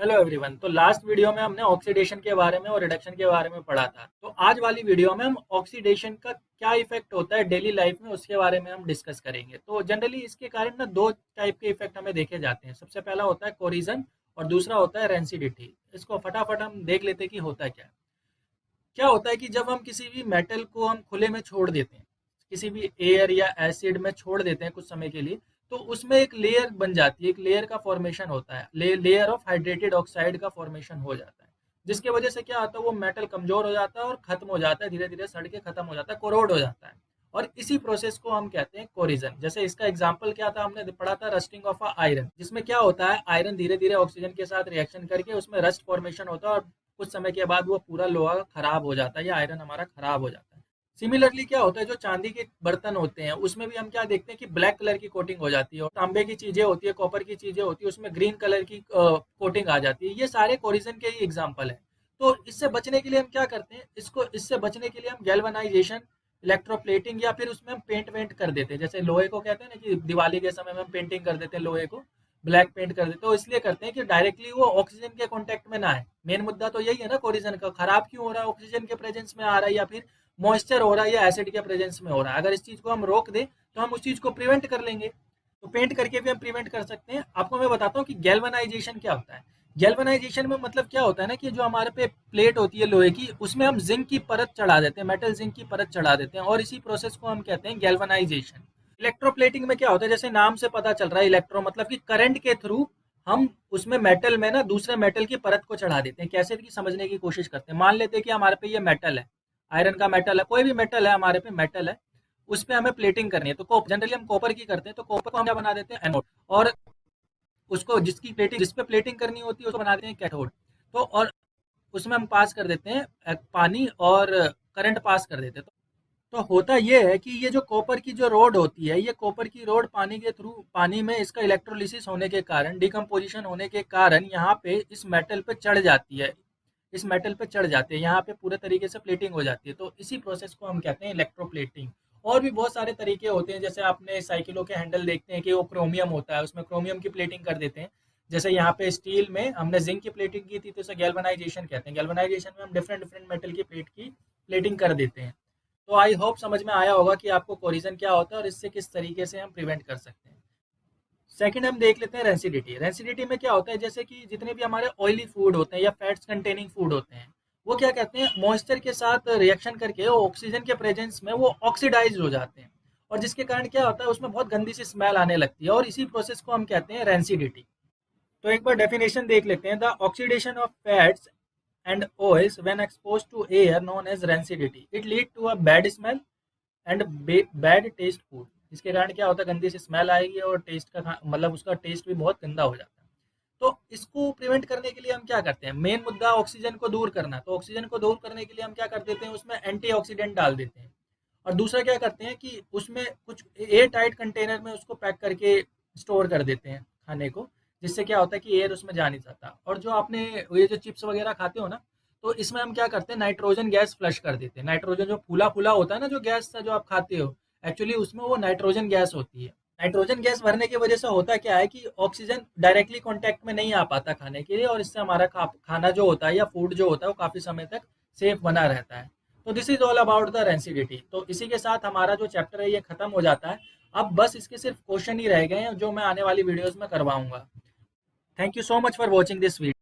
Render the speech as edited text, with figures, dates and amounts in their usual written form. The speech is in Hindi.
Hello everyone. तो लास्ट वीडियो में हमने ऑक्सीडेशन के बारे में और रिडक्शन के बारे में पढ़ा था। तो आज वाली वीडियो में हम ऑक्सीडेशन का क्या इफेक्ट होता है डेली लाइफ में उसके बारे में हम डिस्कस करेंगे। तो जनरली इसके कारण ना दो टाइप के इफेक्ट हमें देखे जाते हैं। सबसे पहला होता है कोरिजन और दूसरा होता है रेंसिडिटी। इसको फटाफट हम देख लेते हैं कि होता क्या है। क्या होता है कि जब हम किसी भी मेटल को हम खुले में छोड़ देते हैं, किसी भी एयर या एसिड में छोड़ देते हैं कुछ समय के लिए, तो उसमें एक लेयर बन जाती है, एक लेयर का फॉर्मेशन होता है, लेयर ऑफ हाइड्रेटेड ऑक्साइड का फॉर्मेशन हो जाता है। जिसके वजह से क्या होता है, वो मेटल कमजोर हो जाता है और खत्म हो जाता है, धीरे धीरे सड़ के खत्म हो जाता है, कोरोड हो जाता है। और इसी प्रोसेस को हम कहते हैं कोरिजन। जैसे इसका एग्जांपल क्या था, हमने पढ़ा था रस्टिंग ऑफ आयरन, जिसमें क्या होता है, आयरन धीरे धीरे ऑक्सीजन के साथ रिएक्शन करके उसमें रस्ट फॉर्मेशन होता है और कुछ समय के बाद वो पूरा लोहा खराब हो जाता है या आयरन हमारा खराब हो जाता है। सिमिलरली क्या होता है, जो चांदी के बर्तन होते हैं उसमें भी हम क्या देखते हैं कि ब्लैक कलर की कोटिंग हो जाती है, और तांबे की चीजें होती है, कॉपर की चीजें होती है, उसमें ग्रीन कलर की कोटिंग आ जाती है। ये सारे कोरिजन के ही एग्जाम्पल है। तो इससे बचने के लिए हम क्या करते हैं, इससे बचने के लिए हम गैल्वेनाइजेशन, इलेक्ट्रोप्लेटिंग या फिर उसमें हम पेंट वेंट कर देते हैं। जैसे लोहे को कहते हैं ना कि दिवाली के समय में हम पेंटिंग कर देते हैं, लोहे को ब्लैक पेंट कर देते हैं। तो इसलिए करते हैं कि डायरेक्टली वो ऑक्सीजन के कांटेक्ट में ना आए। मेन मुद्दा तो यही है ना कोरिजन का, खराब क्यों हो रहा है, ऑक्सीजन के प्रेजेंस में आ रहा है या फिर मॉइस्चर हो रहा है या एसिड के प्रेजेंस में हो रहा है। अगर इस चीज को हम रोक दें तो हम उस चीज को प्रिवेंट कर लेंगे। तो पेंट करके भी हम प्रिवेंट कर सकते हैं। आपको मैं बताता हूँ कि गैल्वेनाइजेशन क्या होता है। गैल्वेनाइजेशन में मतलब क्या होता है ना, कि जो हमारे पे प्लेट होती है लोहे की, उसमें हम जिंक की परत चढ़ा देते हैं, मेटल जिंक की परत चढ़ा देते हैं, और इसी प्रोसेस को हम कहते हैं गैल्वेनाइजेशन। इलेक्ट्रोप्लेटिंग में क्या होता है, जैसे नाम से पता चल रहा है, इलेक्ट्रो मतलब कि करंट के थ्रू हम उसमें मेटल में ना दूसरे मेटल की परत को चढ़ा देते हैं। कैसे कि समझने की कोशिश करते हैं। मान लेते हैं कि हमारे पे ये मेटल है, आयरन का मेटल है, कोई भी मेटल है, हमारे पे मेटल है, उस पे हमें प्लेटिंग करनी है। तो जनरली हम कॉपर की करते हैं, तो कॉपर को हम क्या बना देते हैं, एनोड। और उसको जिसकी प्लेटिंग जिस पे प्लेटिंग करनी होती है उसको बना देते हैं कैथोड। तो और उसमें हम पास कर देते हैं पानी और करंट पास कर देते हैं। तो होता ये है कि ये जो कॉपर की जो रोड होती है, ये कॉपर की रोड पानी के थ्रू, पानी में इसका इलेक्ट्रोलिसिस होने के कारण, डिकम्पोजिशन होने के कारण यहाँ पे इस मेटल पे चढ़ जाती है, इस मेटल पे चढ़ जाती है, यहाँ पे पूरे तरीके से प्लेटिंग हो जाती है। तो इसी प्रोसेस को हम कहते हैं इलेक्ट्रोप्लेटिंग। और भी बहुत सारे तरीके होते हैं, जैसे आपने साइकिलों के हैंडल देखते हैं कि वो क्रोमियम होता है, उसमें क्रोमियम की प्लेटिंग कर देते हैं। जैसे यहाँ पे स्टील में हमने जिंक की प्लेटिंग की थी, तो इसे गैल्वेनाइजेशन कहते हैं। गैल्वेनाइजेशन में हम डिफरेंट डिफरेंट मेटल की प्लेट की प्लेटिंग कर देते हैं। तो आई होप समझ में आया होगा कि आपको कोरिजन क्या होता है और इससे किस तरीके से हम प्रिवेंट कर सकते हैं। सेकंड हम देख लेते हैं रेंसिडिटी। रेंसिडिटी में क्या होता है, जैसे कि जितने भी हमारे ऑयली फूड होते हैं या फैट्स कंटेनिंग फूड होते हैं, वो क्या कहते हैं, मॉइस्चर के साथ रिएक्शन करके ऑक्सीजन के प्रेजेंस में वो ऑक्सीडाइज हो जाते हैं। और जिसके कारण क्या होता है, उसमें बहुत गंदी सी स्मेल आने लगती है, और इसी प्रोसेस को हम कहते हैं रेंसिडिटी। तो एक बार डेफिनेशन देख लेते हैं। The oxidation of fats and oils when exposed to air known as rancidity. It lead to a bad smell and bad taste food. इसके कारण क्या होता है, गंदी सी स्मेल आएगी और टेस्ट का मतलब उसका टेस्ट भी बहुत गंदा हो जाता है। तो इसको प्रिवेंट करने के लिए हम क्या करते हैं, मेन मुद्दा ऑक्सीजन को दूर करना। तो ऑक्सीजन को दूर करने के लिए हम क्या कर देते हैं, उसमें एंटीऑक्सीडेंट डाल देते हैं। और दूसरा क्या करते हैं कि उसमें कुछ एयर टाइट कंटेनर में उसको पैक करके स्टोर कर देते हैं खाने को, जिससे क्या होता है कि एयर उसमें जा नहीं जाता। और जो आपने ये जो चिप्स वगैरह खाते हो ना, तो इसमें हम क्या करते हैं, नाइट्रोजन गैस फ्लश कर देते हैं। नाइट्रोजन जो फूला फूला होता है ना, जो गैस जो आप खाते हो, एक्चुअली उसमें वो नाइट्रोजन गैस होती है। नाइट्रोजन गैस भरने की वजह से होता क्या है कि ऑक्सीजन डायरेक्टली कांटेक्ट में नहीं आ पाता खाने के लिए, और इससे हमारा खाना जो होता है या फूड जो होता है वो काफी समय तक सेफ बना रहता है। तो this is all about the rancidity. तो इसी के साथ हमारा जो चैप्टर है ये खत्म हो जाता है। अब बस इसके सिर्फ क्वेश्चन ही रह गए हैं, जो मैं आने वाली वीडियोस में करवाऊंगा। Thank you so much for watching this video.